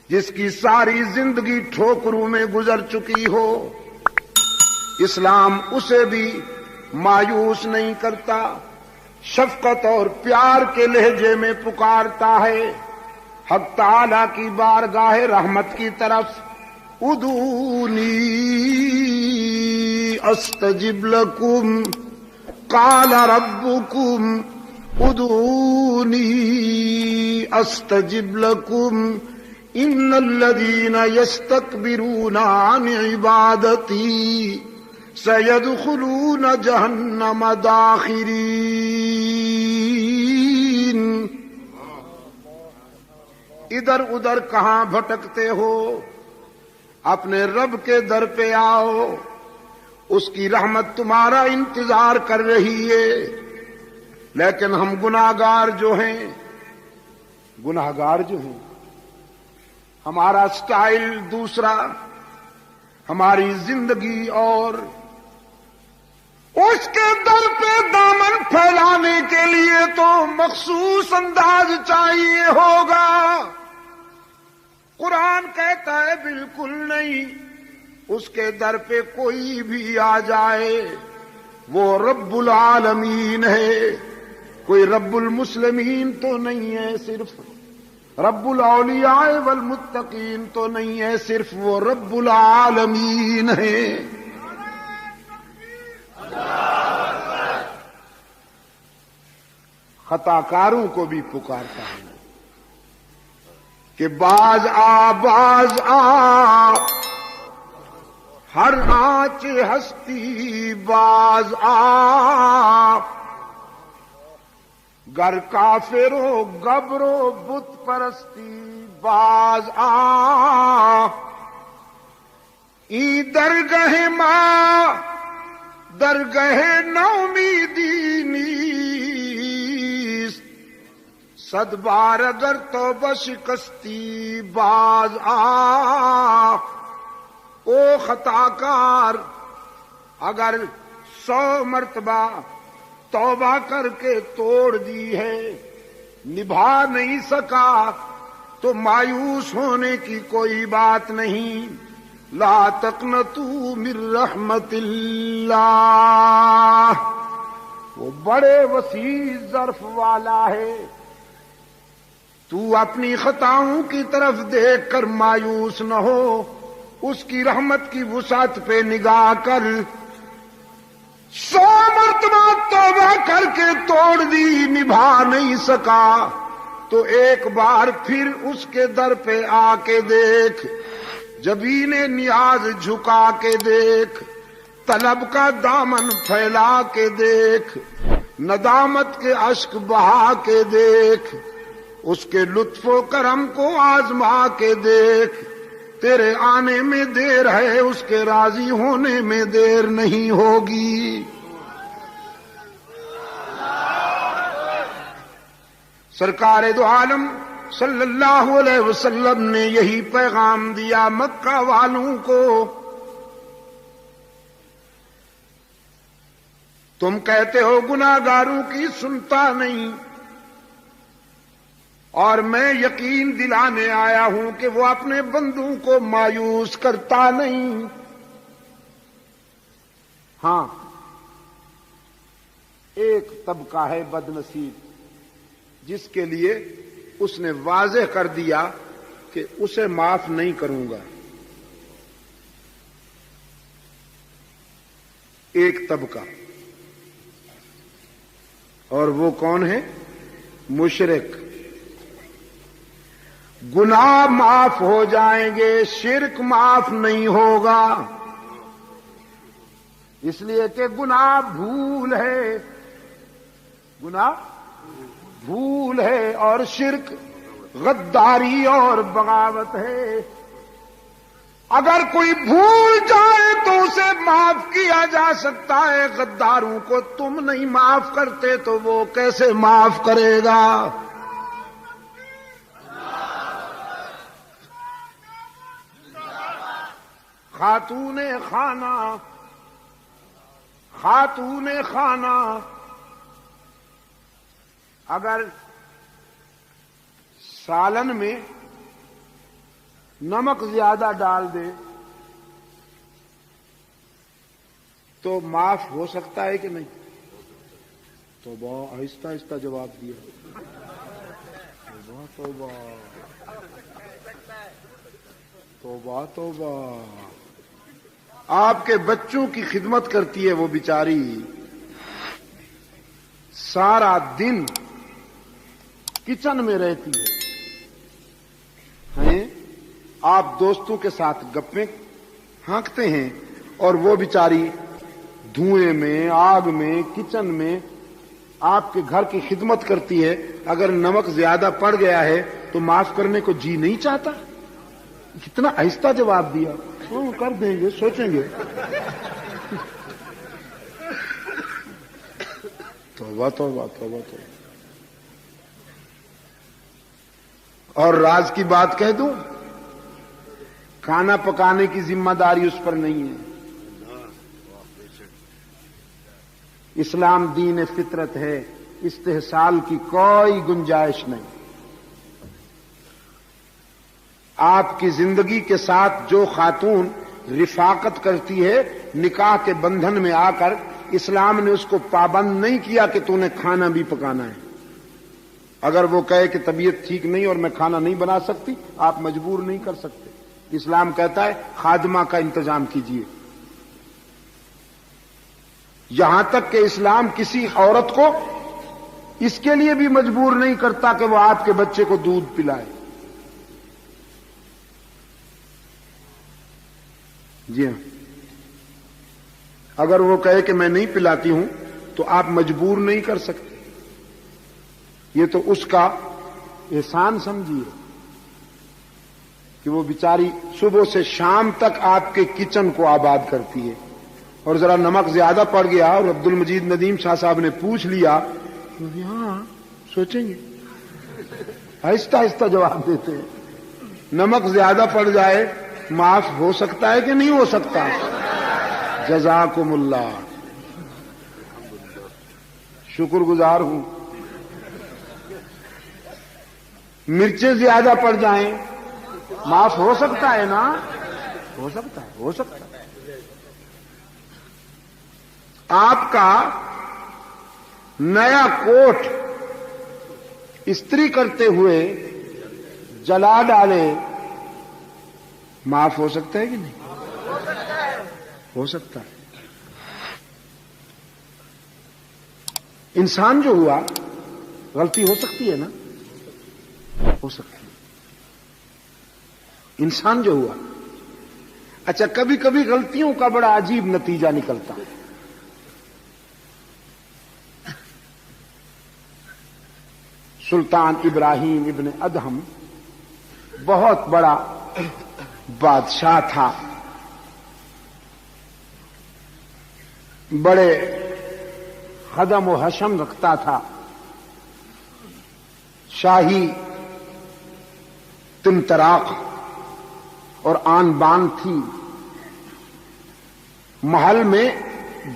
جس کی ساری زندگی ٹھوکروں میں گزر چکی ہو، اسلام اسے بھی مایوس نہیں کرتا، شفقت اور پیار کے لہجے میں پکارتا ہے حق تعالی کی بارگاہ رحمت کی طرف، ادعونی استجب لکم قال ربکم ادعونی استجب لکم ان الذین یستکبرون عن عبادتی سیدخلون جہنم داخرین۔ ادھر ادھر کہاں بھٹکتے ہو، اپنے رب کے در پہ آؤ، اس کی رحمت تمہارا انتظار کر رہی ہے۔ لیکن ہم گناہگار جو ہیں، ہمارا سٹائل دوسرا، ہماری زندگی اور، اس کے در پہ دامن پھیلانے کے لیے تو مخصوص انداز چاہیے ہوگا۔ قرآن کہتا ہے بالکل نہیں، اس کے در پہ کوئی بھی آ جائے وہ رب العالمین ہے، کوئی رب المسلمین تو نہیں ہے، صرف رب الاولیاء والمتقین تو نہیں ہے، صرف وہ رب العالمین ہے۔ خطا کاروں کو بھی پکارتا ہے کہ باز آ ہر آنچ ہستی باز آ، گر کافرو گبرو بت پرستی باز آ، ای درگہ ماں درگہ نومیدی نیست، صد بار اگر توبہ شکستی باز آ۔ او خطا کار، اگر 100 مرتبہ توبہ کر کے توڑ دی ہے، نبھا نہیں سکا تو مایوس ہونے کی کوئی بات نہیں۔ لا تقنطوا من رحمت اللہ، وہ بڑے وسیع ظرف والا ہے۔ تو اپنی خطاؤں کی طرف دیکھ کر مایوس نہ ہو، اس کی رحمت کی وسعت پہ نگاہ کر۔ 100 مرتبہ توبہ کر کے توڑ دی، نبھا نہیں سکا تو ایک بار پھر اس کے در پہ آ کے دیکھ، جبین نیاز جھکا کے دیکھ، طلب کا دامن پھیلا کے دیکھ، ندامت کے اشک بہا کے دیکھ، اس کے لطف و کرم کو آزما کے دیکھ۔ تیرے آنے میں دیر ہے، اس کے راضی ہونے میں دیر نہیں ہوگی۔ سرکار دو عالم صلی اللہ علیہ وسلم نے یہی پیغام دیا مکہ والوں کو۔ تم کہتے ہو گناہگاروں کی سنتا نہیں، اور میں یقین دلانے آیا ہوں کہ وہ اپنے بندوں کو مایوس کرتا نہیں۔ ہاں، ایک طبقہ ہے بد نصیب جس کے لیے اس نے واضح کر دیا کہ اسے معاف نہیں کروں گا۔ ایک طبقہ، اور وہ کون ہے؟ مشرک۔ گناہ معاف ہو جائیں گے، شرک معاف نہیں ہوگا، اس لیے کہ گناہ بھول ہے، گناہ بھول ہے، اور شرک غداری اور بغاوت ہے۔ اگر کوئی بھول جائے تو اسے معاف کیا جا سکتا ہے، غداروں کو تم نہیں معاف کرتے تو وہ کیسے معاف کرے گا؟ خاتون خانہ اگر سالن میں نمک زیادہ ڈال دے تو معاف ہو سکتا ہے کہ نہیں؟ تو بہت آہستہ آہستہ جواب دیا. توبہ توبہ توبہ. آپ کے بچوں کی خدمت کرتی ہے وہ بیچاری, سارا دن کچن میں رہتی ہے, آپ دوستوں کے ساتھ گپیں ہانکتے ہیں اور وہ بیچاری دھوئیں میں, آگ میں, کچن میں آپ کے گھر کی خدمت کرتی ہے. اگر نمک زیادہ پڑ گیا ہے تو معاف کرنے کو جی نہیں چاہتا. کتنا آہستہ جواب دیا. کر دیں گے, سوچیں گے. توبہ توبہ توبہ توبہ. اور راز کی بات کہہ دوں, کھانا پکانے کی ذمہ داری اس پر نہیں ہے. اسلام دین فطرت ہے, استحصال کی کوئی گنجائش نہیں. آپ کی زندگی کے ساتھ جو خاتون رفاقت کرتی ہے نکاح کے بندھن میں آ کر, اسلام نے اس کو پابند نہیں کیا کہ تو نے کھانا بھی پکانا ہے. اگر وہ کہے کہ طبیعت ٹھیک نہیں اور میں کھانا نہیں بنا سکتی, آپ مجبور نہیں کر سکتے. اسلام کہتا ہے خادمہ کا انتظام کیجیے. یہاں تک کہ اسلام کسی عورت کو اس کے لیے بھی مجبور نہیں کرتا کہ وہ آپ کے بچے کو دودھ پلائے. جی ہاں, اگر وہ کہے کہ میں نہیں پلاتی ہوں تو آپ مجبور نہیں کر سکتے. یہ تو اس کا احسان سمجھیے کہ وہ بیچاری صبح سے شام تک آپ کے کچن کو آباد کرتی ہے. اور ذرا نمک زیادہ پڑ گیا اور عبد المجید ندیم شاہ صاحب نے پوچھ لیا, ہاں سوچیں گے, آہستہ آہستہ جواب دیتے ہیں. نمک زیادہ پڑ جائے معاف ہو سکتا ہے کہ نہیں ہو سکتا؟ جزاکم اللہ, شکر گزار ہوں. مرچیں زیادہ پڑ جائیں معاف ہو سکتا ہے نا؟ ہو سکتا ہے, ہو سکتا ہے. آپ کا نیا کوٹ استری کرتے ہوئے جلا ڈالے, معاف ہو سکتا ہے کہ نہیں؟ ہو سکتا ہے. انسان جو ہوا غلطی ہو سکتی ہے نا؟ ہو سکتی ہے. انسان جو ہوا, اچھا کبھی کبھی غلطیوں کا بڑا عجیب نتیجہ نکلتا ہے. سلطان ابراہیم ابن ادہم بہت بڑا بادشاہ تھا, بڑے خدم و حشم رکھتا تھا, شاہی تمتراق اور آن بان تھی. محل میں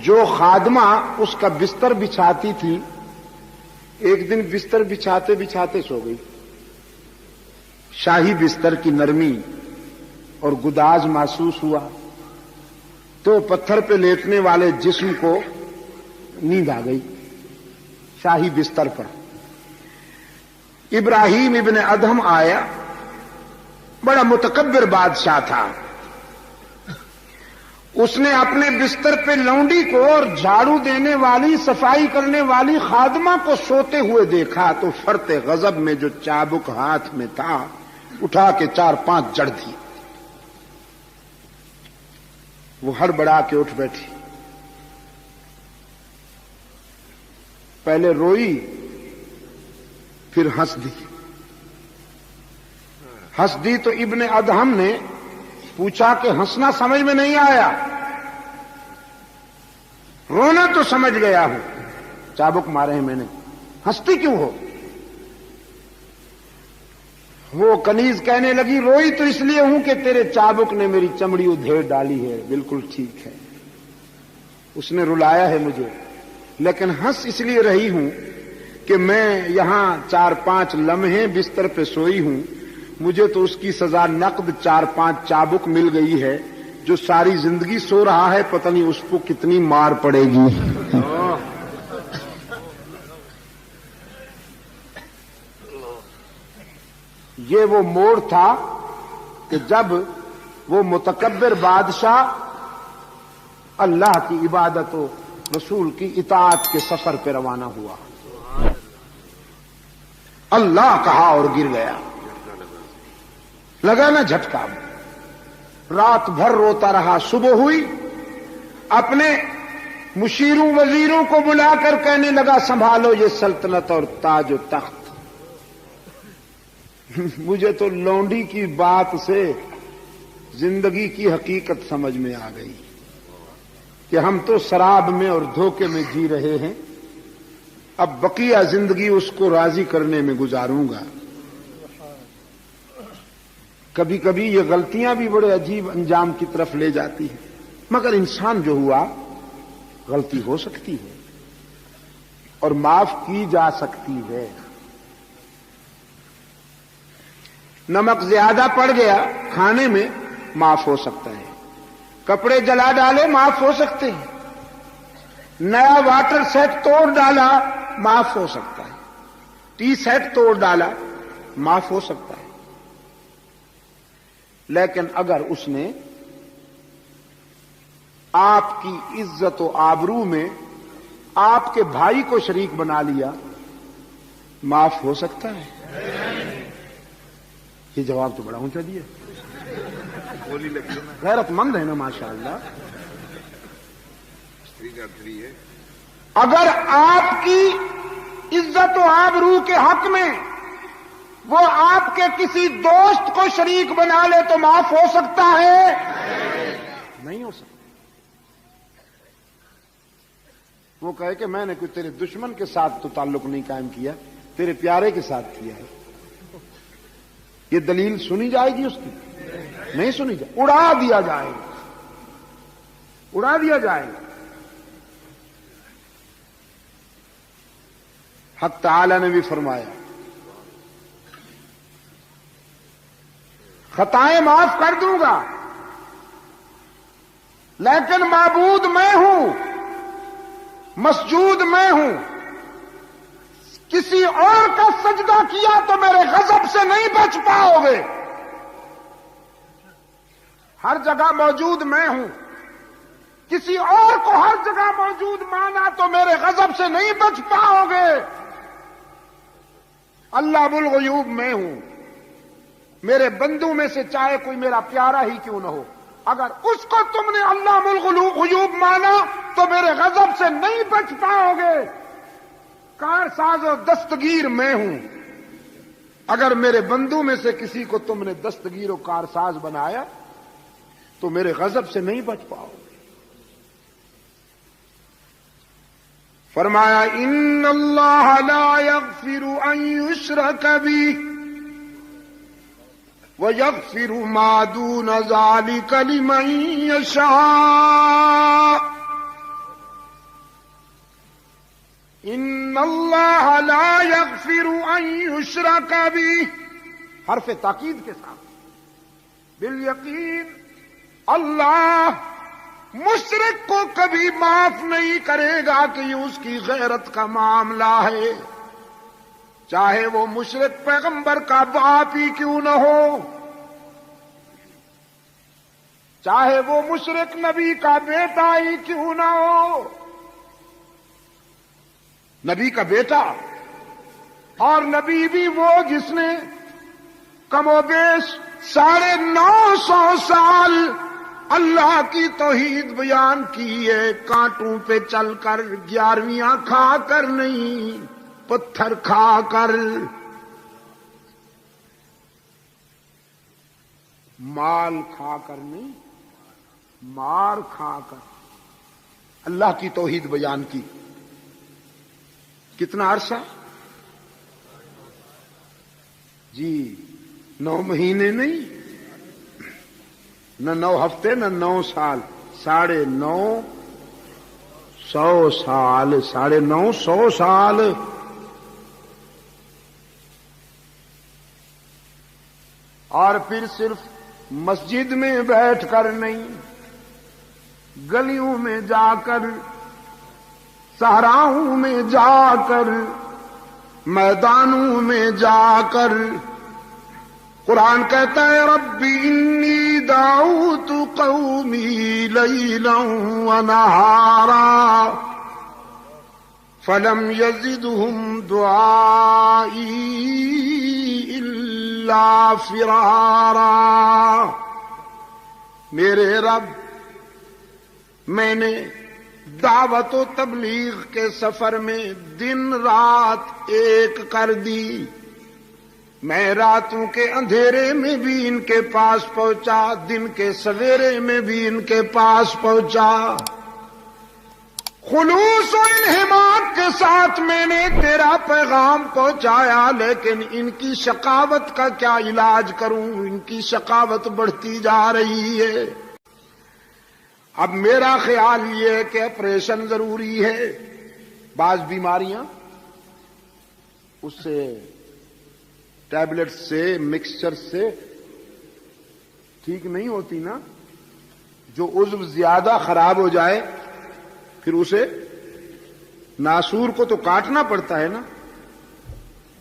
جو خادمہ اس کا بستر بچھاتی تھی, ایک دن بستر بچھاتے بچھاتے سو گئی. شاہی بستر کی نرمی اور گداز محسوس ہوا تو پتھر پہ لیٹنے والے جسم کو نیند آ گئی شاہی بستر پر. ابراہیم ابن ادہم آیا, بڑا متکبر بادشاہ تھا. اس نے اپنے بستر پہ لونڈی کو اور جھاڑو دینے والی, صفائی کرنے والی خادمہ کو سوتے ہوئے دیکھا تو فرط غضب میں جو چابک ہاتھ میں تھا اٹھا کے 4-5 جڑ دی. وہ ہڑبڑا کے اٹھ بیٹھی, پہلے روئی پھر ہنس دی. ہنس دی تو ابن ادہم نے پوچھا کہ ہنسنا سمجھ میں نہیں آیا, رونا تو سمجھ گیا ہوں, چابک مارے ہیں میں نے, ہنستی کیوں ہو؟ وہ کنیز کہنے لگی روئی تو اس لیے ہوں کہ تیرے چابک نے میری چمڑی ادھیڑ ڈالی ہے. بالکل ٹھیک ہے, اس نے رلایا ہے مجھے, لیکن ہنس اس لیے رہی ہوں کہ میں یہاں 4-5 لمحے بستر پہ سوئی ہوں مجھے تو اس کی سزا نقد 4-5 چابک مل گئی ہے. جو ساری زندگی سو رہا ہے پتہ نہیں اس کو کتنی مار پڑے گی. یہ وہ موڑ تھا کہ جب وہ متکبر بادشاہ اللہ کی عبادت و رسول کی اطاعت کے سفر پہ روانہ ہوا. اللہ کہا اور گر گیا. لگا نا جھٹکا. رات بھر روتا رہا. صبح ہوئی اپنے مشیروں وزیروں کو بلا کر کہنے لگا سنبھالو یہ سلطنت اور تاج و تخت. مجھے تو لونڈی کی بات سے زندگی کی حقیقت سمجھ میں آ گئی کہ ہم تو شراب میں اور دھوکے میں جی رہے ہیں. اب بقیہ زندگی اس کو راضی کرنے میں گزاروں گا. کبھی کبھی یہ غلطیاں بھی بڑے عجیب انجام کی طرف لے جاتی ہیں. مگر انسان جو ہوا غلطی ہو سکتی ہے اور معاف کی جا سکتی ہے. نمک زیادہ پڑ گیا کھانے میں معاف ہو سکتا ہے. کپڑے جلا ڈالے معاف ہو سکتے ہیں. نیا واٹر سیٹ توڑ ڈالا معاف ہو سکتا ہے. ٹی سیٹ توڑ ڈالا معاف ہو سکتا ہے. لیکن اگر اس نے آپ کی عزت و آبرو میں آپ کے بھائی کو شریک بنا لیا معاف ہو سکتا ہے. یہ جواب تو بڑا اونچا دیا. غیرت مند ہے نا ماشاءاللہ. اگر آپ کی عزت و آبرو کے حق میں وہ آپ کے کسی دوست کو شریک بنا لے تو معاف ہو سکتا ہے؟ نہیں ہو سکتا. وہ کہے کہ میں نے کوئی تیرے دشمن کے ساتھ تو تعلق نہیں قائم کیا, تیرے پیارے کے ساتھ کیا ہے. یہ دلیل سنی جائے گی اس کی؟ نہیں سنی جائے. اڑا دیا جائے گا, اڑا دیا جائے گا. حق تعالی نے بھی فرمایا خطائیں معاف کر دوں گا لیکن معبود میں ہوں, مسجود میں ہوں. کسی اور کا سجدہ کیا تو میرے غضب سے نہیں بچ پاؤ گے. ہر جگہ موجود میں ہوں. کسی اور کو ہر جگہ موجود مانا تو میرے غضب سے نہیں بچ پاؤ گے. اللہ بالغیوب میں ہوں. میرے بندوں میں سے چاہے کوئی میرا پیارا ہی کیوں نہ ہو, اگر اس کو تم نے اللہ بالغیوب مانا تو میرے غضب سے نہیں بچ پاؤ گے. کارساز و دستگیر میں ہوں. اگر میرے بندوں میں سے کسی کو تم نے دستگیر و کارساز بنایا تو میرے غضب سے نہیں بچ پاؤ گے. فرمایا ان اللہ لا یغفر ان یشرک بہ وَيَغْفِرُ مَا دُونَ ذَلِكَ لِمَن يَشَاءُ إِنَّ اللَّهَ لَا يَغْفِرُ أَن يُشْرَكَ بِهِ. حرف تاکید کے ساتھ بالیقین اللہ مشرک کو کبھی معاف نہیں کرے گا کہ یہ اس کی غیرت کا معاملہ ہے, چاہے وہ مشرک پیغمبر کا باپ ہی کیوں نہ ہو, چاہے وہ مشرک نبی کا بیٹا ہی کیوں نہ ہو. نبی کا بیٹا اور نبی بھی وہ جس نے کم و بیش 950 سال اللہ کی توحید بیان کی ہے. کانٹوں پہ چل کر, 11ویاں کھا کر نہیں, پتھر کھا کر, مال کھا کر نہیں, مار کھا کر اللہ کی توحید بیان کی. کتنا عرصہ جی؟ 9 مہینے نہیں, نہ 9 ہفتے, نہ 9 سال, 950 سال, 950 سال. اور پھر صرف مسجد میں بیٹھ کر نہیں، گلیوں میں جا کر، صحراؤں میں جا کر، میدانوں میں جا کر قرآن کہتا ہے ربی انی دعوت قومی لیلا ونہارا فلم یزدہم دعائی الا فرارا۔ میرے رب، میں نے دعوت و تبلیغ کے سفر میں دن رات ایک کر دی، میں راتوں کے اندھیرے میں بھی ان کے پاس پہنچا، دن کے سویرے میں بھی ان کے پاس پہنچا، خلوص و انہماک کے ساتھ میں نے تیرا پیغام پہنچایا، لیکن ان کی شقاوت کا کیا علاج کروں، ان کی شقاوت بڑھتی جا رہی ہے۔ اب میرا خیال یہ ہے کہ آپریشن ضروری ہے۔ بعض بیماریاں اس سے ٹیبلٹ سے، مکسچر سے ٹھیک نہیں ہوتی نا۔ جو عضو زیادہ خراب ہو جائے پھر اسے ناسور کو تو کاٹنا پڑتا ہے نا،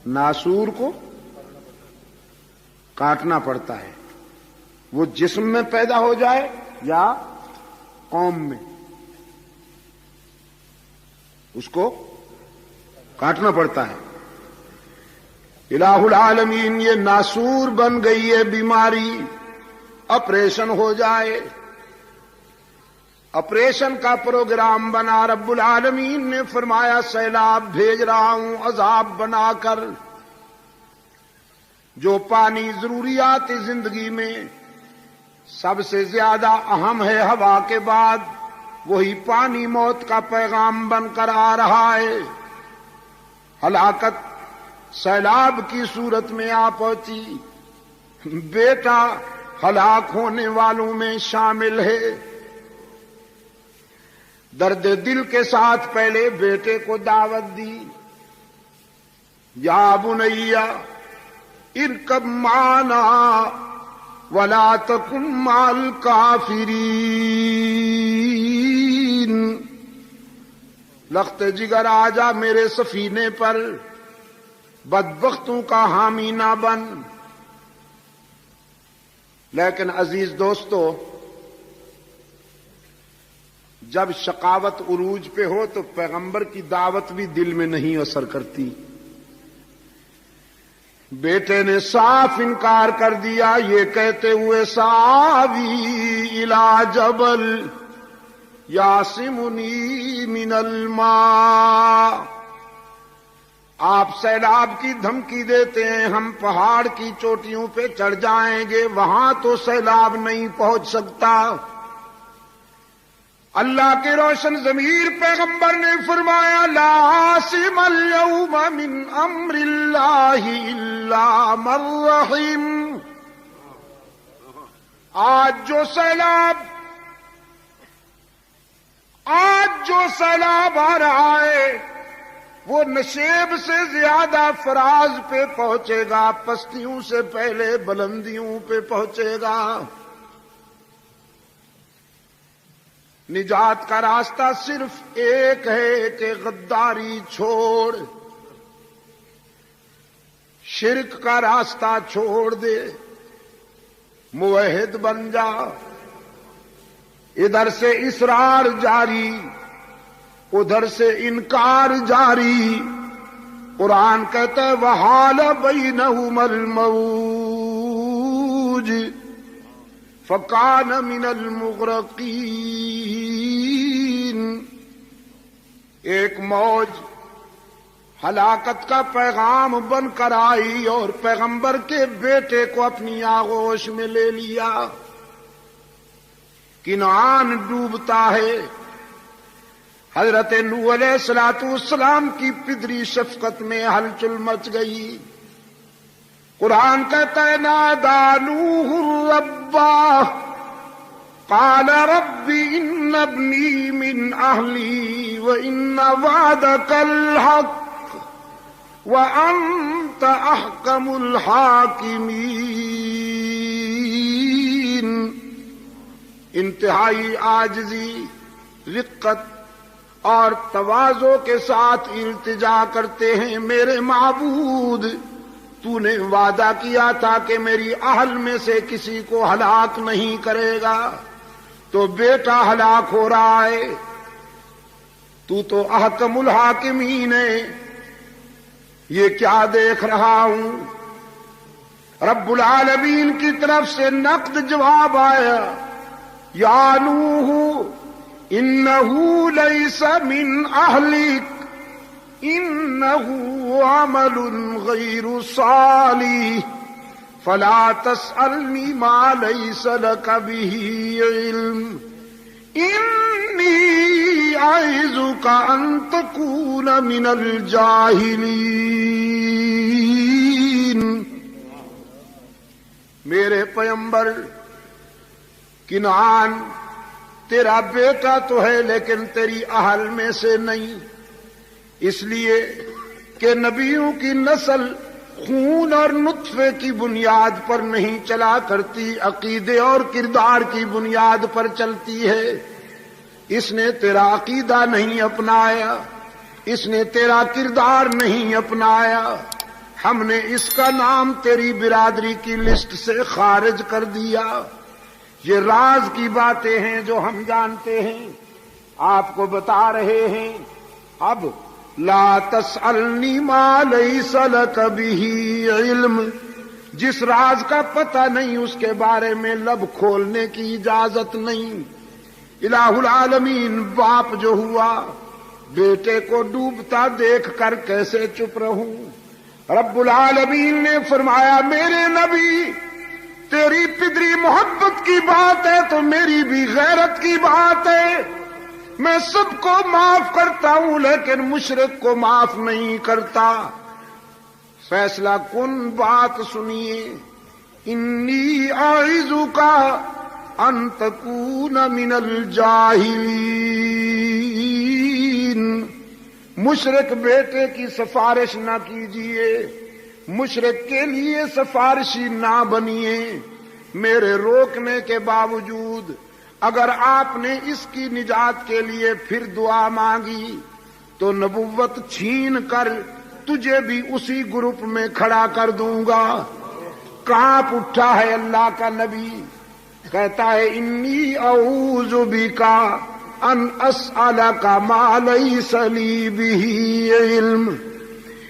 ناسور کو کاٹنا پڑتا ہے۔ وہ جسم میں پیدا ہو جائے یا قوم میں، اس کو کاٹنا پڑتا ہے۔ الہ العالمین، یہ ناسور بن گئی ہے بیماری، آپریشن ہو جائے۔ آپریشن کا پروگرام بنا، رب العالمین نے فرمایا سیلاب بھیج رہا ہوں عذاب بنا کر۔ جو پانی ضروریات زندگی میں سب سے زیادہ اہم ہے ہوا کے بعد، وہی پانی موت کا پیغام بن کر آ رہا ہے۔ ہلاکت سیلاب کی صورت میں آ پہنچی، بیٹا ہلاک ہونے والوں میں شامل ہے۔ درد دل کے ساتھ پہلے بیٹے کو دعوت دی، یا بنیا ارکب معنا ولا تکن مع الکافرین، لخت جگر آجا میرے سفینے پر، بدبختوں کا حامی نہ بن۔ لیکن عزیز دوستو، جب شقاوت عروج پہ ہو تو پیغمبر کی دعوت بھی دل میں نہیں اثر کرتی۔ بیٹے نے صاف انکار کر دیا، یہ کہتے ہوئے ساوی الی جبل یعصمنی من الماء، آپ سیلاب کی دھمکی دیتے ہیں ہم پہاڑ کی چوٹیوں پہ چڑھ جائیں گے، وہاں تو سیلاب نہیں پہنچ سکتا۔ اللہ کے روشن ضمیر پیغمبر نے فرمایا لا عاصم اليوم من امر اللہ الا من رحم، آج جو سیلاب آ رہا ہے وہ نشیب سے زیادہ فراز پہ پہنچے گا، پستیوں سے پہلے بلندیوں پہ پہنچے گا۔ نجات کا راستہ صرف ایک ہے کہ غداری چھوڑ، شرک کا راستہ چھوڑ دے، موحد بن جا۔ ادھر سے اصرار جاری، ادھر سے انکار جاری۔ قرآن کہتا ہے وحال بینہم الموج فکان من المغرقین، ایک موج ہلاکت کا پیغام بن کر آئی اور پیغمبر کے بیٹے کو اپنی آغوش میں لے لیا۔ کنعان ڈوبتا ہے، حضرت نوح علیہ السلام کی پدری شفقت میں ہلچل مچ گئی۔ قرآن کہتا ہے نادا نوح ربہ قال رب ان ابنی من اہلی وان وعدک الحق وانت احکم الحاکمین، انتہائی عاجزی، رقت اور تواضع کے ساتھ التجا کرتے ہیں، میرے معبود تو نے وعدہ کیا تھا کہ میری اہل میں سے کسی کو ہلاک نہیں کرے گا، تو بیٹا ہلاک ہو رہا ہے، تو احکم الحاکمین ہے، یہ کیا دیکھ رہا ہوں؟ رب العالمین کی طرف سے نقد جواب آیا، یا نوح انہو لیس من اہلک انہو عمل غیر صالح فلا تسألنی ما لیس لک بہ علم انی اعظک ان تکون من الجاہلین۔ میرے پیغمبر، کنعان تیرا بیٹا تو ہے لیکن تیری اہل میں سے نہیں، اس لیے کہ نبیوں کی نسل خون اور نطفے کی بنیاد پر نہیں چلا کرتی، عقیدے اور کردار کی بنیاد پر چلتی ہے۔ اس نے تیرا عقیدہ نہیں اپنایا، اس نے تیرا کردار نہیں اپنایا، ہم نے اس کا نام تیری برادری کی لسٹ سے خارج کر دیا۔ یہ راز کی باتیں ہیں جو ہم جانتے ہیں، آپ کو بتا رہے ہیں۔ اب لا تسألنی ما لیس لک بہ علم، جس راز کا پتہ نہیں اس کے بارے میں لب کھولنے کی اجازت نہیں۔ الہ العالمین باپ جو ہوا، بیٹے کو ڈوبتا دیکھ کر کیسے چپ رہوں؟ رب العالمین نے فرمایا، میرے نبی تیری پدری محبت کی بات ہے تو میری بھی غیرت کی بات ہے، میں سب کو معاف کرتا ہوں لیکن مشرک کو معاف نہیں کرتا۔ فیصلہ کن بات سنیے، انی اعظک ان تکون من الجاہلین۔ مشرک بیٹے کی سفارش نہ کیجیے، مشرک کے لیے سفارشی نہ بنیے۔ میرے روکنے کے باوجود اگر آپ نے اس کی نجات کے لیے پھر دعا مانگی تو نبوت چھین کر تجھے بھی اسی گروپ میں کھڑا کر دوں گا۔ کانپ اٹھا ہے اللہ کا نبی، کہتا ہے انی اعوذ بک ان اسألک ما لیس لی بہ علم۔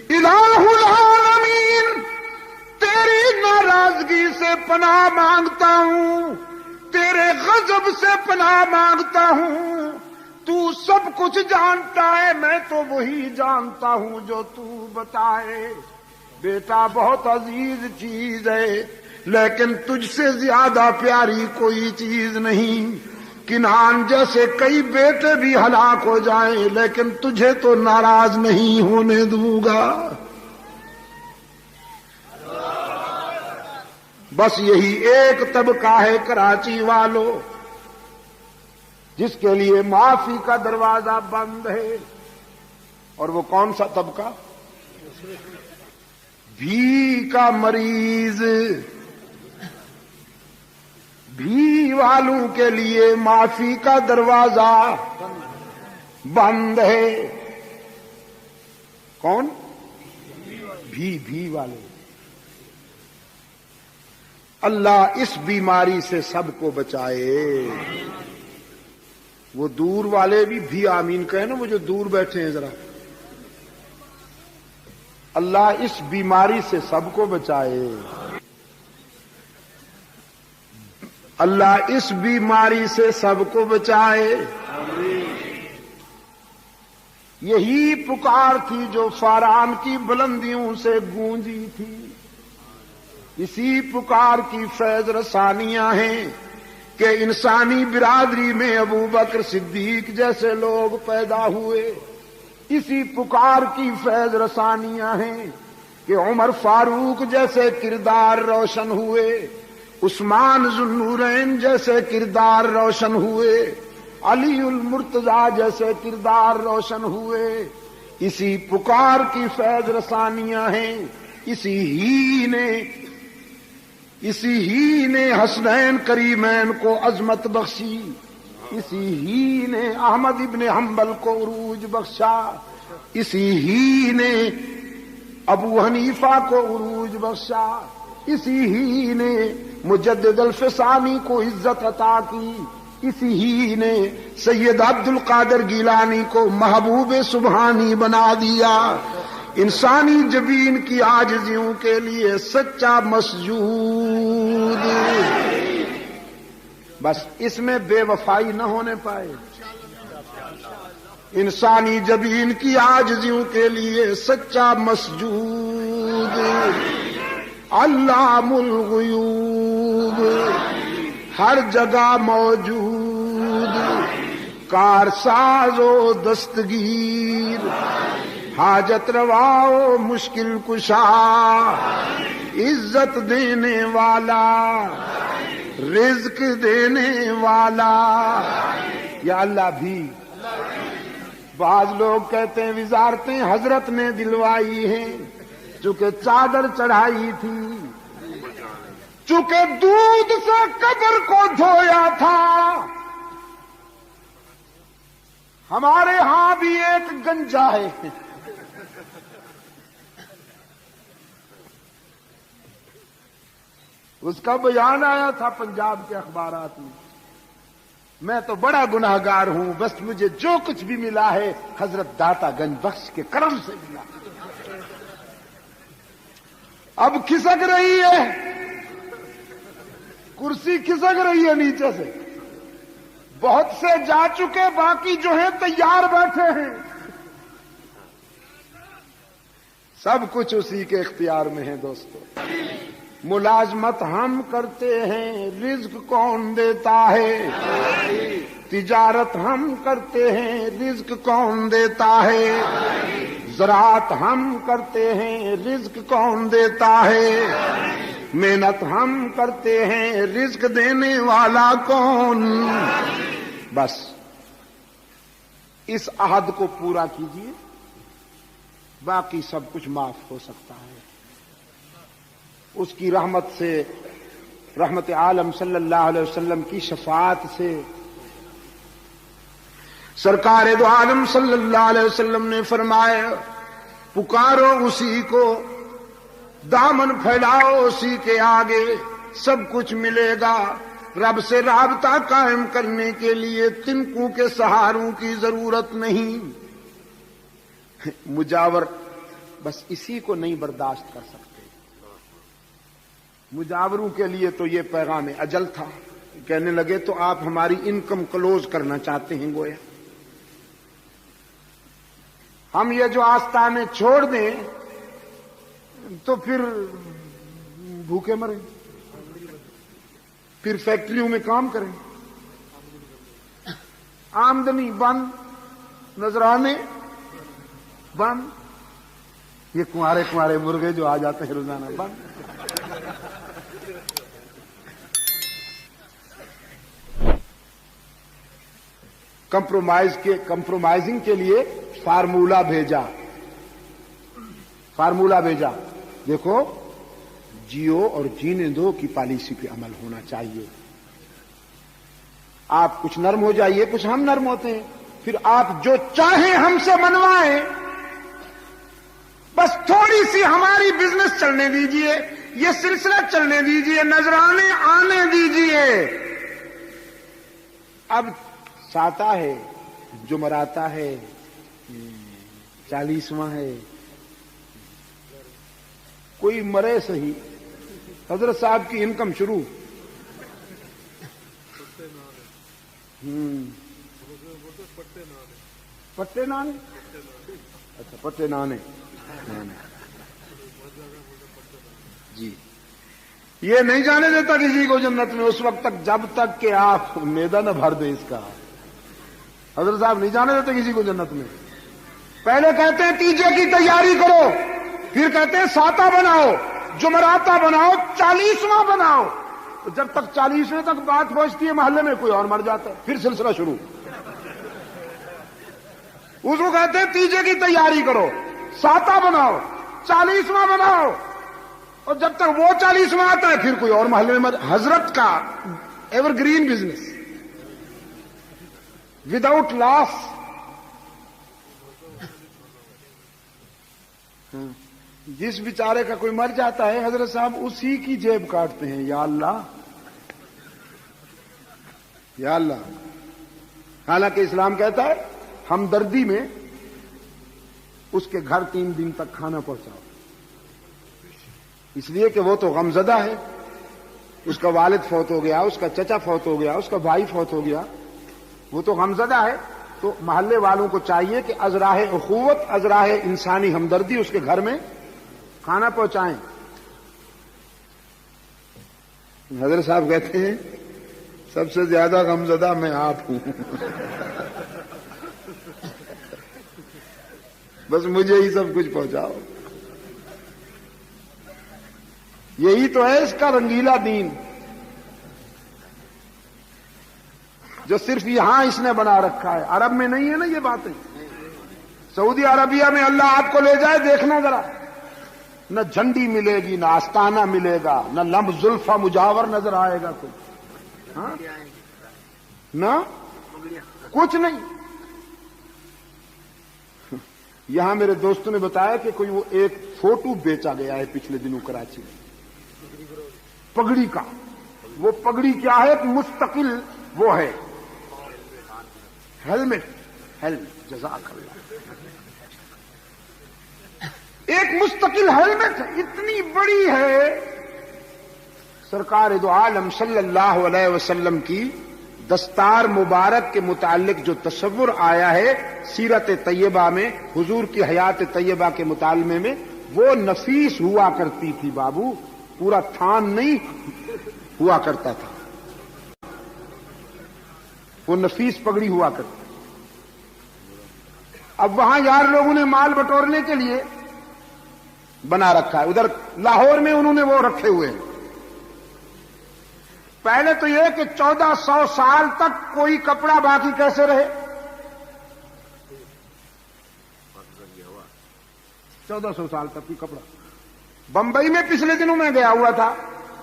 الہ العالمین، تیری ناراضگی سے پناہ مانگتا ہوں، تیرے غضب سے پناہ مانگتا ہوں۔ تو سب کچھ جانتا ہے، میں تو وہی جانتا ہوں جو تو بتائے۔ بیٹا بہت عزیز چیز ہے لیکن تجھ سے زیادہ پیاری کوئی چیز نہیں۔ کنعان جیسے کئی بیٹے بھی ہلاک ہو جائیں لیکن تجھے تو ناراض نہیں ہونے دوں گا۔ بس یہی ایک طبقہ ہے کراچی والوں جس کے لیے معافی کا دروازہ بند ہے، اور وہ کون سا طبقہ؟ بھی کا مریض، بھی والوں کے لیے معافی کا دروازہ بند ہے۔ کون؟ بھی والے۔ اللہ اس بیماری سے سب کو بچائے۔ وہ دور والے بھی آمین کہیں نا، وہ جو دور بیٹھے ہیں ذرا۔ اللہ اس بیماری سے سب کو بچائے، اللہ اس بیماری سے سب کو بچائے۔ یہی پکار تھی جو فاران کی بلندیوں سے گونجی تھی، اسی پکار کی فیض رسانیاں ہیں کہ انسانی برادری میں ابو بکر صدیق جیسے لوگ پیدا ہوئے، اسی پکار کی فیض رسانیاں ہیں کہ عمر فاروق جیسے کردار روشن ہوئے، عثمان ذو النورین جیسے کردار روشن ہوئے، علی المرتضیٰ جیسے کردار روشن ہوئے۔ اسی پکار کی فیض رسانیاں ہیں، اسی ہی نے اسی ہی نے حسنین کریمین کو عظمت بخشی، اسی ہی نے احمد ابن حنبل کو عروج بخشا، اسی ہی نے ابو حنیفہ کو عروج بخشا، اسی ہی نے مجدد الفسانی کو عزت عطا کی، اسی ہی نے سید عبد القادر گیلانی کو محبوب سبحانی بنا دیا۔ انسانی جبین کی عاجزیوں کے لیے سچا مسجود، بس اس میں بے وفائی نہ ہونے پائے۔ انسانی جبین کی عاجزیوں کے لیے سچا مسجود، علام الغیوب ہر جگہ موجود، کارساز و دستگیر، حاجت روا و مشکل کشا، عزت دینے والا، رزق دینے والا، یا اللہ بھی۔ بعض لوگ کہتے ہیں وزارتیں حضرت نے دلوائی ہیں، چونکہ چادر چڑھائی تھی، چونکہ دودھ سے قبر کو دھویا تھا۔ ہمارے ہاں بھی ایک گنجا ہے، اس کا بیان آیا تھا پنجاب کے اخبارات میں، میں تو بڑا گناہگار ہوں، بس مجھے جو کچھ بھی ملا ہے حضرت داتا گنج بخش کے کرم سے ملا۔ اب کھسک رہی ہے کرسی، کھسک رہی ہے نیچے سے، بہت سے جا چکے، باقی جو ہیں تیار بیٹھے ہیں، سب کچھ اسی کے اختیار میں ہے۔ دوستو، ملازمت ہم کرتے ہیں، رزق کون دیتا ہے؟ تجارت ہم کرتے ہیں، رزق کون دیتا ہے؟ زراعت ہم کرتے ہیں، رزق کون دیتا ہے؟ محنت ہم کرتے ہیں، رزق دینے والا کون؟ بس اس عہد کو پورا کیجیے، باقی سب کچھ معاف ہو سکتا ہے۔ اس کی رحمت سے، رحمت عالم صلی اللہ علیہ وسلم کی شفاعت سے، سرکار دو عالم صلی اللہ علیہ وسلم نے فرمایا پکارو اسی کو، دامن پھیلاؤ اسی کے آگے، سب کچھ ملے گا۔ رب سے رابطہ قائم کرنے کے لیے تنکوں کے سہاروں کی ضرورت نہیں۔ مجاور بس اسی کو نہیں برداشت کر سکتے۔ مجاوروں کے لیے تو یہ پیغام اجل تھا، کہنے لگے تو آپ ہماری انکم کلوز کرنا چاہتے ہیں گویا، ہم یہ جو آستانے چھوڑ دیں تو پھر بھوکے مریں، پھر فیکٹریوں میں کام کریں، آمدنی بند، نذرانے بند، یہ کنوارے مرغے جو آ جاتے ہیں روزانہ بند۔ کمپرومائزنگ کے لیے فارمولہ بھیجا، دیکھو جیو اور جینے دو کی پالیسی پہ عمل ہونا چاہیے۔ آپ کچھ نرم ہو جائیے، کچھ ہم نرم ہوتے ہیں، پھر آپ جو چاہیں ہم سے منوائیں، بس تھوڑی سی ہماری بزنس چلنے دیجئے، یہ سلسلہ چلنے دیجئے، نذرانے آنے دیجئے۔ اب ساتا ہے، جمعراتا ہے، 40واں ہے، کوئی مرے صحیح، حضرت صاحب کی انکم شروع۔ پٹے نانے، اچھا پٹے نانے جی، یہ نہیں جانے دیتا کسی کو جنت میں اس وقت تک جب تک کہ آپ میدہ نہ بھر دیں اس کا۔ حضرت صاحب نہیں جانے دیتے کسی کو جنت میں، پہلے کہتے ہیں تیجے کی تیاری کرو، پھر کہتے ہیں ساتا بناؤ، جمعراتا بناؤ، 40واں بناؤ، تو جب تک 40ویں تک بات پہنچتی ہے محلے میں کوئی اور مر جاتا ہے، پھر سلسلہ شروع۔ اس کو کہتے ہیں تیجے کی تیاری کرو، ساتا بناؤ، 40واں بناؤ، اور جب تک وہ 40 میں آتا ہے پھر کوئی اور محلے میں حضرت کا ایور گرین بزنس وداؤٹ لاس. جس بیچارے کا کوئی مر جاتا ہے حضرت صاحب اسی کی جیب کاٹتے ہیں. یا اللہ یا اللہ. حالانکہ اسلام کہتا ہے ہمدردی میں اس کے گھر 3 دن تک کھانا پہنچاؤ، اس لیے کہ وہ تو غمزدہ ہے، اس کا والد فوت ہو گیا، اس کا چچا فوت ہو گیا، اس کا بھائی فوت ہو گیا، وہ تو غمزدہ ہے. تو محلے والوں کو چاہیے کہ از راہ اخوت، از راہ انسانی ہمدردی اس کے گھر میں کھانا پہنچائیں. حضرت صاحب کہتے ہیں سب سے زیادہ غمزدہ میں آپ ہوں. بس مجھے ہی سب کچھ پہنچاؤ. یہی تو ہے اس کا رنگیلا دین جو صرف یہاں اس نے بنا رکھا ہے. عرب میں نہیں ہے نا یہ باتیں. سعودی عربیہ میں اللہ آپ کو لے جائے دیکھنا ذرا، نہ جھنڈی ملے گی، نہ آستانہ ملے گا، نہ لمب زلفہ مجاور نظر آئے گا کوئی، ہاں نہ کچھ نہیں. یہاں میرے دوستوں نے بتایا کہ کوئی وہ ایک فوٹو بیچا گیا ہے پچھلے دنوں کراچی میں پگڑی کا. وہ پگڑی کیا ہے؟ مستقل وہ ہے ہیلمٹ. جزاک اللہ. ایک مستقل ہیلمٹ اتنی بڑی ہے. سرکار دو عالم صلی اللہ علیہ وسلم کی دستار مبارک کے متعلق جو تصور آیا ہے سیرت طیبہ میں، حضور کی حیات طیبہ کے مطالعے میں، وہ نفیس ہوا کرتی تھی بابو، پورا تھان نہیں ہوا کرتا تھا، وہ نفیس پگڑی ہوا کرتی. اب وہاں یار لوگوں نے مال بٹورنے کے لیے بنا رکھا ہے. ادھر لاہور میں انہوں نے وہ رکھے ہوئے ہیں. پہلے تو یہ کہ 1400 سال تک کوئی کپڑا باقی کیسے رہے؟ 1400 سال تک کوئی کپڑا. بمبئی میں پچھلے دنوں میں گیا ہوا تھا،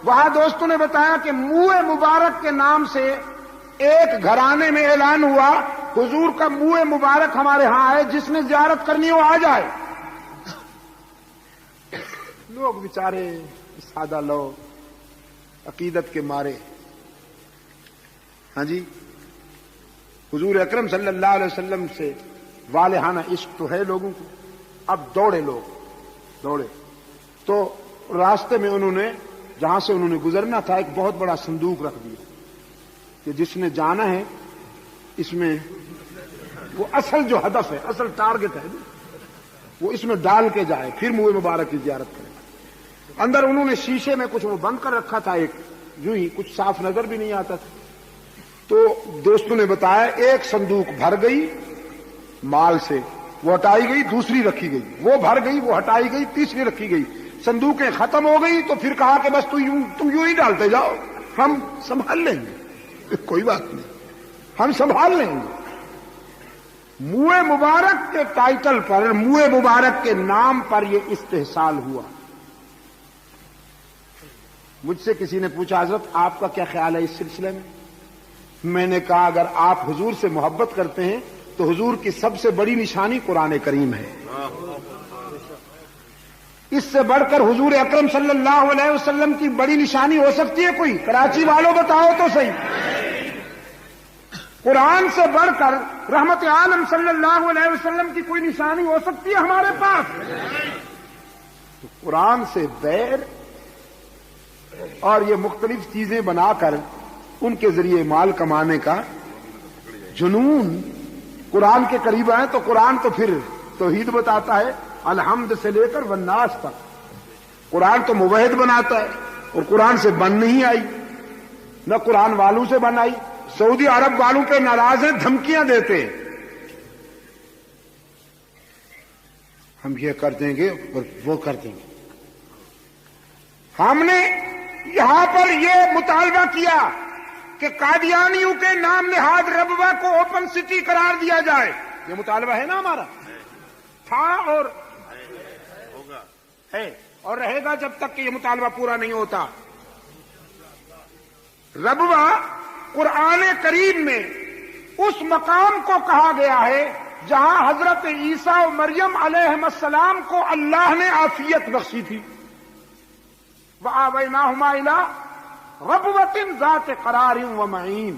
وہاں دوستوں نے بتایا کہ منہ مبارک کے نام سے ایک گھرانے میں اعلان ہوا حضور کا منہ مبارک ہمارے ہاں ہے، جس نے زیارت کرنی ہو آ جائے. لوگ بیچارے سادہ لوگ عقیدت کے مارے، ہاں جی، حضور اکرم صلی اللہ علیہ وسلم سے والہانہ عشق تو ہے لوگوں کو. اب دوڑے لوگ دوڑے تو راستے میں انہوں نے جہاں سے انہوں نے گزرنا تھا ایک بہت بڑا صندوق رکھ دیا کہ جس نے جانا ہے اس میں وہ اصل جو ہدف ہے، اصل ٹارگٹ ہے وہ اس میں ڈال کے جائے، پھر منہ مبارک کی زیارت کرے. اندر انہوں نے شیشے میں کچھ وہ بند کر رکھا تھا، ایک یوں ہی کچھ صاف نظر بھی نہیں آتا تھا. تو دوستوں نے بتایا ایک صندوق بھر گئی مال سے، وہ ہٹائی گئی، دوسری رکھی گئی، وہ بھر گئی، وہ ہٹائی گئی، تیسری رکھی گئی. صندوقیں ختم ہو گئی تو پھر کہا کہ بس تم یوں ہی ڈالتے جاؤ، ہم سنبھال لیں گے، کوئی بات نہیں، ہم سنبھال لیں گے. منہ مبارک کے ٹائٹل پر، منہ مبارک کے نام پر یہ استحصال ہوا. مجھ سے کسی نے پوچھا حضرت آپ کا کیا خیال ہے اس سلسلے میں؟ میں نے کہا اگر آپ حضور سے محبت کرتے ہیں تو حضور کی سب سے بڑی نشانی قرآن کریم ہے. اس سے بڑھ کر حضور اکرم صلی اللہ علیہ وسلم کی بڑی نشانی ہو سکتی ہے کوئی؟ کراچی والوں بتاؤ تو صحیح. قرآن سے بڑھ کر رحمت عالم صلی اللہ علیہ وسلم کی کوئی نشانی ہو سکتی ہے ہمارے پاس؟ تو قرآن سے بیر اور یہ مختلف چیزیں بنا کر ان کے ذریعے مال کمانے کا جنون. قرآن کے قریب آئے تو قرآن تو پھر توحید بتاتا ہے الحمد سے لے کر والناس تک. قرآن تو موحد بناتا ہے اور قرآن سے بن نہیں آئی، نہ قرآن والوں سے بن آئی. سعودی عرب والوں پہ ناراض ہیں، دھمکیاں دیتے ہیں ہم یہ کر دیں گے اور وہ کر دیں گے. ہم نے یہاں پر یہ مطالبہ کیا کہ قادیانیوں کے نام نہاد ربوہ کو اوپن سٹی قرار دیا جائے. یہ مطالبہ ہے نا ہمارا، تھا اور ہے. اور رہے گا جب تک کہ یہ مطالبہ پورا نہیں ہوتا۔ ربوہ قرآن کریم میں اس مقام کو کہا گیا ہے جہاں حضرت عیسیٰ و مریم علیہ السلام کو اللہ نے عافیت بخشی تھی۔ وَآوَيْنَاهُمَا إِلَىٰ رَبْوَةٍ ذَاتِ قَرَارٍ وَمَعِينٍ۔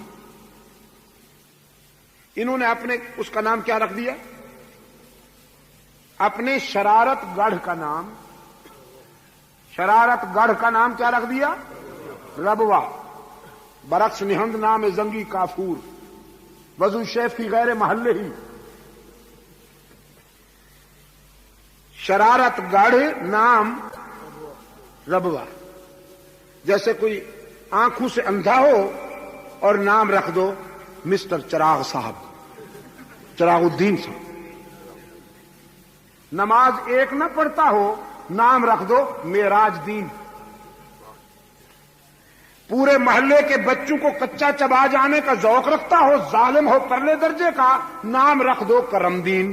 انہوں نے اپنے اس کا نام کیا رکھ دیا؟ اپنے شرارت گڑھ کا نام، شرارت گڑھ کا نام کیا رکھ دیا؟ ربوہ۔ برعکس نہند نام زنگی کافور، وضو شیف کی غیر محلے ہی۔ شرارت گڑھ نام ربوہ۔ جیسے کوئی آنکھوں سے اندھا ہو اور نام رکھ دو مسٹر چراغ صاحب، چراغ الدین صاحب۔ نماز ایک نہ پڑھتا ہو، نام رکھ دو معراج دین۔ پورے محلے کے بچوں کو کچا چبا جانے کا ذوق رکھتا ہو، ظالم ہو پرلے درجے کا، نام رکھ دو کرم دین۔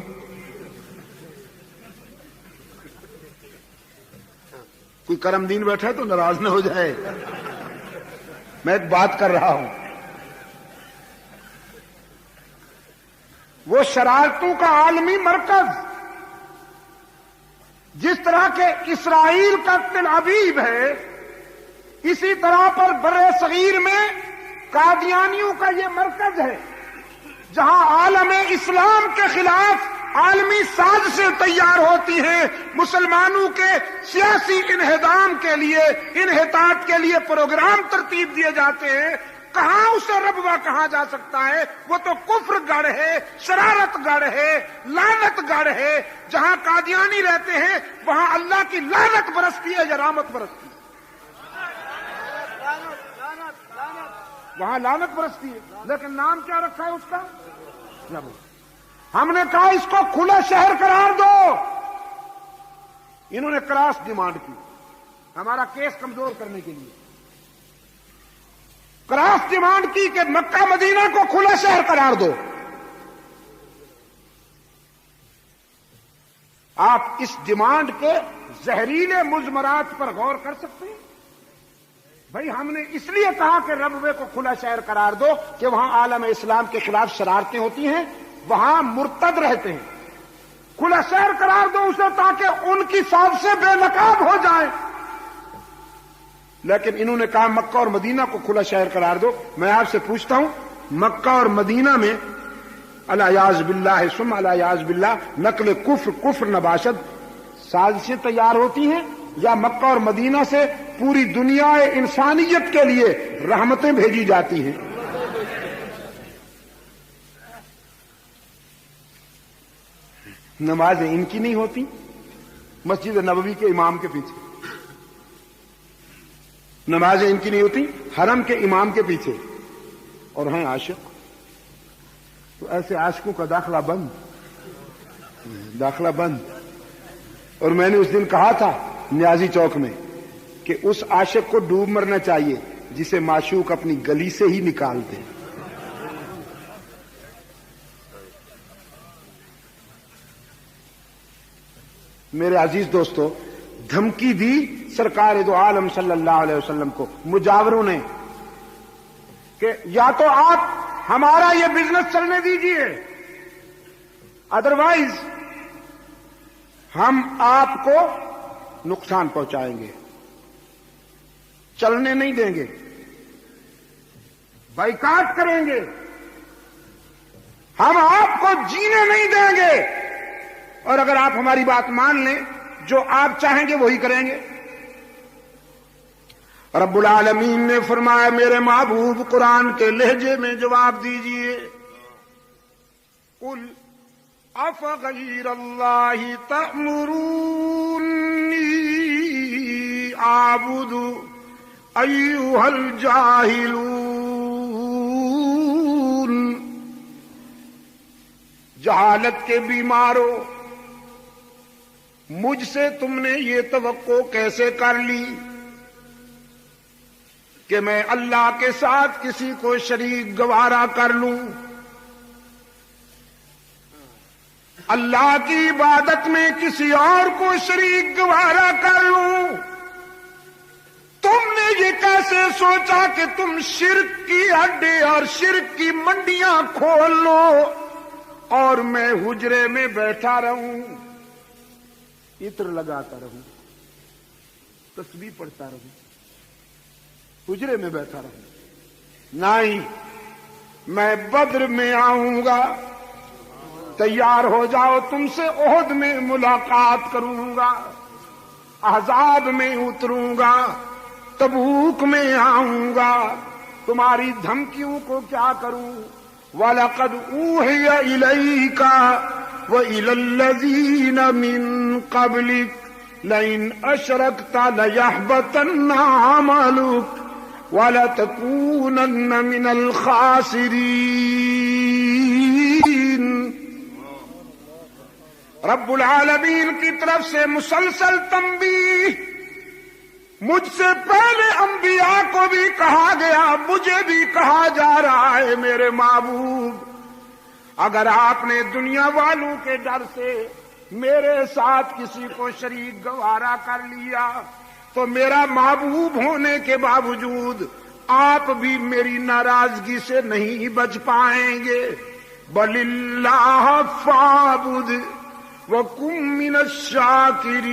کوئی کرم دین بیٹھا ہے تو ناراض نہ ہو جائے، میں ایک بات کر رہا ہوں۔ وہ شرارتوں کا عالمی مرکز جس طرح کے اسرائیل کا تل ابیب ہے، اسی طرح پر برِ صغیر میں قادیانیوں کا یہ مرکز ہے، جہاں عالم اسلام کے خلاف عالمی سازشیں تیار ہوتی ہیں، مسلمانوں کے سیاسی انہدام کے لیے، انحطاط کے لیے پروگرام ترتیب دیے جاتے ہیں۔ کہاں اسے ربوہ کہا جا سکتا ہے؟ وہ تو کفر گڑھ ہے، شرارت گڑھ ہے، لعنت گڑھ ہے۔ جہاں قادیانی رہتے ہیں وہاں اللہ کی لعنت برستی ہے یا رحمت برستی ہے؟ وہاں لعنت برستی ہے، لیکن نام کیا رکھا ہے اس کا؟ ربوہ۔ ہم نے کہا اس کو کھلا شہر قرار دو، انہوں نے کراس ڈیمانڈ کی ہمارا کیس کمزور کرنے کے لیے، کراس ڈیمانڈ کی کہ مکہ مدینہ کو کھلا شہر قرار دو۔ آپ اس ڈیمانڈ کے زہریلے مضمرات پر غور کر سکتے ہیں؟ بھائی ہم نے اس لیے کہا کہ ربوے کو کھلا شہر قرار دو کہ وہاں عالم اسلام کے خلاف شرارتیں ہوتی ہیں، وہاں مرتد رہتے ہیں۔ کھلا شہر قرار دو اسے تاکہ ان کی سازشیں بے نقاب ہو جائیں۔ لیکن انہوں نے کہا مکہ اور مدینہ کو کھلا شہر قرار دو۔ میں آپ سے پوچھتا ہوں، مکہ اور مدینہ میں الیاذ باللہ ثم الیاذ باللہ نقل کفر نباشد سازشیں تیار ہوتی ہیں، یا مکہ اور مدینہ سے پوری دنیا انسانیت کے لیے رحمتیں بھیجی جاتی ہیں؟ نمازیں ان کی نہیں ہوتی مسجد نبوی کے امام کے پیچھے، نمازیں ان کی نہیں ہوتی حرم کے امام کے پیچھے، اور ہیں عاشق، تو ایسے عاشقوں کا داخلہ بند، داخلہ بند۔ اور میں نے اس دن کہا تھا نیازی چوک میں کہ اس عاشق کو ڈوب مرنا چاہیے جسے معشوق اپنی گلی سے ہی نکال دے۔ میرے عزیز دوستو، دھمکی دی سرکار دو عالم صلی اللہ علیہ وسلم کو مجاوروں نے کہ یا تو آپ ہمارا یہ بزنس چلنے دیجئے، ادروائز ہم آپ کو نقصان پہنچائیں گے، چلنے نہیں دیں گے، بائیکاٹ کریں گے، ہم آپ کو جینے نہیں دیں گے، اور اگر آپ ہماری بات مان لیں جو آپ چاہیں گے وہی کریں گے۔ رب العالمین نے فرمایا میرے محبوب قرآن کے لہجے میں جواب دیجئے، قل افغیر اللہ تأمرونی اعبد ایھا الجاہلون۔ جہالت کے بیماروں، مجھ سے تم نے یہ توقع کیسے کر لی کہ میں اللہ کے ساتھ کسی کو شریک گوارا کر لوں؟ اللہ کی عبادت میں کسی اور کو شریک گوارا کر لوں؟ تم نے یہ کیسے سوچا کہ تم شرک کی اڈے اور شرک کی منڈیاں کھول لو اور میں حجرے میں بیٹھا رہوں، عطر لگاتا رہوں، تسبیح پڑھتا رہوں، حجرے میں بیٹھا رہوں؟ نہیں، میں بدر میں آؤں گا، تیار ہو جاؤ، تم سے احد میں ملاقات کروں گا، احزاب میں اتروں گا، تبوک میں آؤں گا، تمہاری دھمکیوں کو کیا کروں؟ وَلَقَدْ أُوحِيَ إِلَيْكَ وَإِلَى الَّذِينَ مِن قَبْلِكَ لَئِنْ أَشْرَكْتَ لَيَحْبَطَنَّ عَمَلُكَ وَلَتَكُونَنَّ مِنَ الْخَاسِرِينَ۔ رب العالمین کی طرف سے مسلسل تنبیہ، مجھ سے پہلے انبیاء کو بھی کہا گیا، مجھے بھی کہا جا رہا ہے، میرے محبوب اگر آپ نے دنیا والوں کے ڈر سے میرے ساتھ کسی کو شریک گوارا کر لیا تو میرا محبوب ہونے کے باوجود آپ بھی میری ناراضگی سے نہیں بچ پائیں گے۔ بل اللہ فاعبد وکن من الشاکرین۔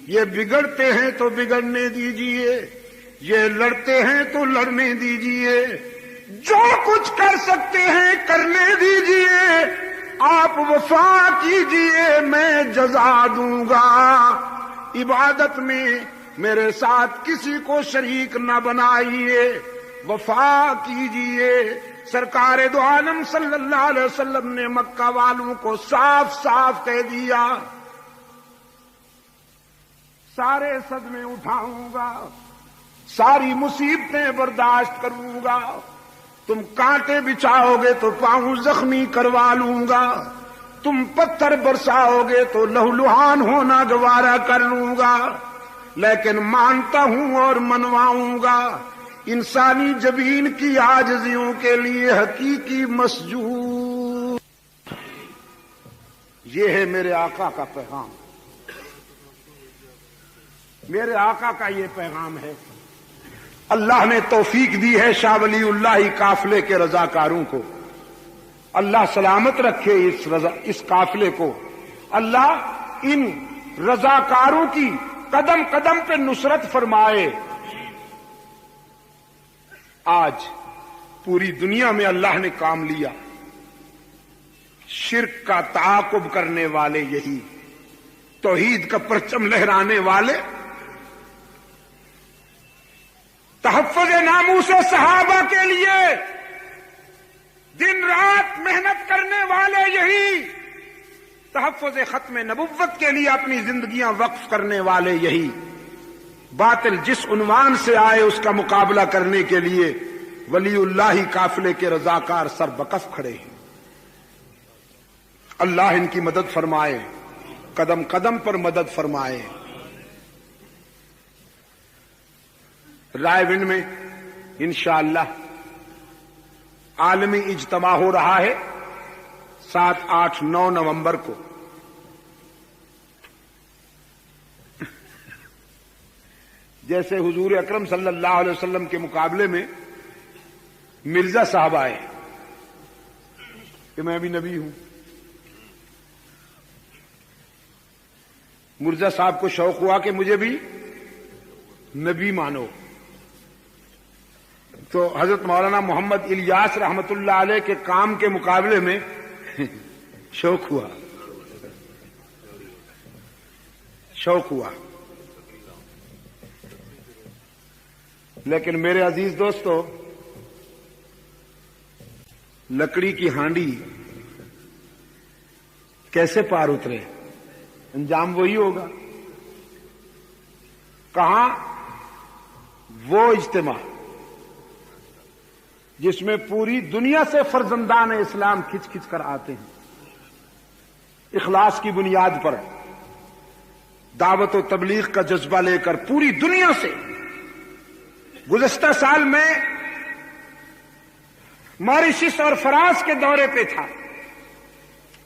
یہ بگڑتے ہیں تو بگڑنے دیجئے، یہ لڑتے ہیں تو لڑنے دیجئے، جو کچھ کر سکتے ہیں کرنے دیجئے، آپ وفا کیجئے، میں جزا دوں گا۔ عبادت میں میرے ساتھ کسی کو شریک نہ بنائیے، وفا کیجئے۔ سرکار دو عالم صلی اللہ علیہ وسلم نے مکہ والوں کو صاف صاف کہہ دیا، سارے صدمے اٹھاؤں گا، ساری مصیبتیں برداشت کروں گا، تم کانٹے بچھاؤ گے تو پاؤں زخمی کروا لوں گا، تم پتھر برساؤ گے تو لہولہان ہونا گوارا کر لوں گا، لیکن مانتا ہوں اور منواؤں گا۔ انسانی جبین کی عاجزیوں کے لیے حقیقی مسجود۔ یہ ہے میرے آقا کا پیغام، میرے آقا کا یہ پیغام ہے۔ اللہ نے توفیق دی ہے شاہ ولی اللہ قافلے کے رضاکاروں کو، اللہ سلامت رکھے اس قافلے کو، اللہ ان رضاکاروں کی قدم قدم پہ نصرت فرمائے۔ آج پوری دنیا میں اللہ نے کام لیا، شرک کا تعاقب کرنے والے یہی، توحید کا پرچم لہرانے والے، تحفظ ناموس صحابہ کے لیے دن رات محنت کرنے والے یہی، تحفظ ختم نبوت کے لیے اپنی زندگیاں وقف کرنے والے یہی، باطل جس عنوان سے آئے اس کا مقابلہ کرنے کے لیے ولی اللہ قافلے کے رضاکار سر بکف کھڑے ہیں۔ اللہ ان کی مدد فرمائے، قدم قدم پر مدد فرمائے۔ رائے ونڈ میں انشاءاللہ عالمی اجتماع ہو رہا ہے 7، 8، 9 نومبر کو۔ جیسے حضور اکرم صلی اللہ علیہ وسلم کے مقابلے میں مرزا صاحب آئے کہ میں بھی نبی ہوں، مرزا صاحب کو شوق ہوا کہ مجھے بھی نبی مانو، تو حضرت مولانا محمد الیاس رحمت اللہ علیہ کے کام کے مقابلے میں شوق ہوا۔ لیکن میرے عزیز دوستو، لکڑی کی ہانڈی کیسے پار اترے، انجام وہی ہوگا۔ کہاں وہ اجتماع جس میں پوری دنیا سے فرزندان اسلام کھچ کھچ کر آتے ہیں، اخلاص کی بنیاد پر دعوت و تبلیغ کا جذبہ لے کر پوری دنیا سے۔ گزشتہ سال میں ماریشس اور فرانس کے دورے پہ تھا،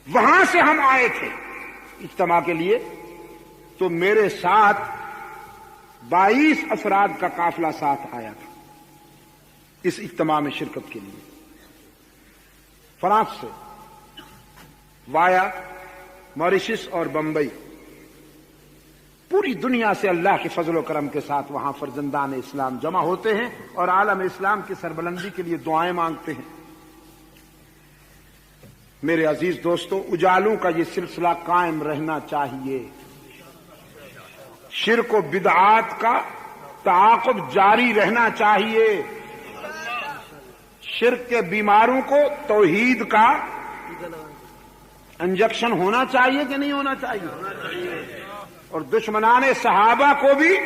وہاں سے ہم آئے تھے اجتماع کے لیے، تو میرے ساتھ 22 افراد کا قافلہ ساتھ آیا تھا اس اجتماع میں شرکت کے لیے، فرانس سے وایا موریشس اور بمبئی، پوری دنیا سے اللہ کے فضل و کرم کے ساتھ وہاں فرزندان اسلام جمع ہوتے ہیں اور عالم اسلام کی سربلندی کے لیے دعائیں مانگتے ہیں۔ میرے عزیز دوستو، اجالوں کا یہ سلسلہ قائم رہنا چاہیے، شرک و بدعات کا تعاقب جاری رہنا چاہیے، شرک کے بیماروں کو توحید کا انجیکشن ہونا چاہیے کہ نہیں ہونا چاہیے، اور دشمنان صحابہ کو بھی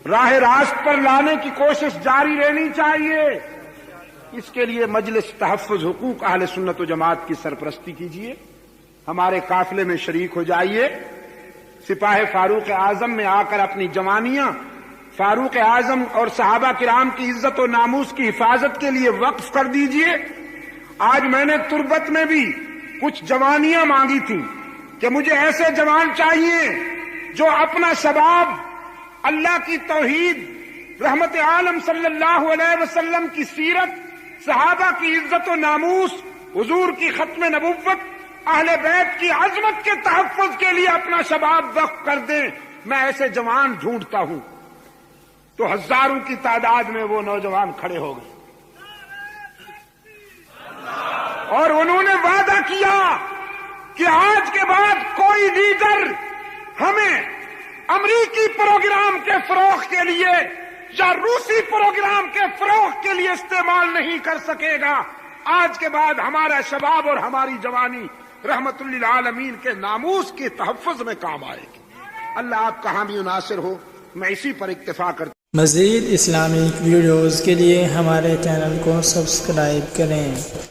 راہ راست پر لانے کی کوشش جاری رہنی چاہیے۔ اس کے لیے مجلس تحفظ حقوق اہل سنت و جماعت کی سرپرستی کیجیے، ہمارے قافلے میں شریک ہو جائیے، سپاہ فاروق اعظم میں آ کر اپنی جوانیاں فاروق اعظم اور صحابہ کرام کی عزت و ناموس کی حفاظت کے لیے وقف کر دیجیے۔ آج میں نے تربت میں بھی کچھ جوانیاں مانگی تھیں کہ مجھے ایسے جوان چاہیے جو اپنا شباب اللہ کی توحید، رحمت عالم صلی اللہ علیہ وسلم کی سیرت، صحابہ کی عزت و ناموس، حضور کی ختم نبوت، اہل بیت کی عظمت کے تحفظ کے لیے اپنا شباب وقف کر دیں۔ میں ایسے جوان ڈھونڈتا ہوں، تو ہزاروں کی تعداد میں وہ نوجوان کھڑے ہو گئے اور انہوں نے وعدہ کیا کہ آج کے بعد کوئی لیڈر ہمیں امریکی پروگرام کے فروغ کے لیے یا روسی پروگرام کے فروغ کے لیے استعمال نہیں کر سکے گا۔ آج کے بعد ہمارا شباب اور ہماری جوانی رحمت للعالمین کے ناموس کے تحفظ میں کام آئے گی۔ اللہ آپ کا حامی و ناصر ہو، میں اسی پر اکتفا کرتا ہوں۔ مزید اسلامک ویڈیوز کے لیے ہمارے چینل کو سبسکرائب کریں۔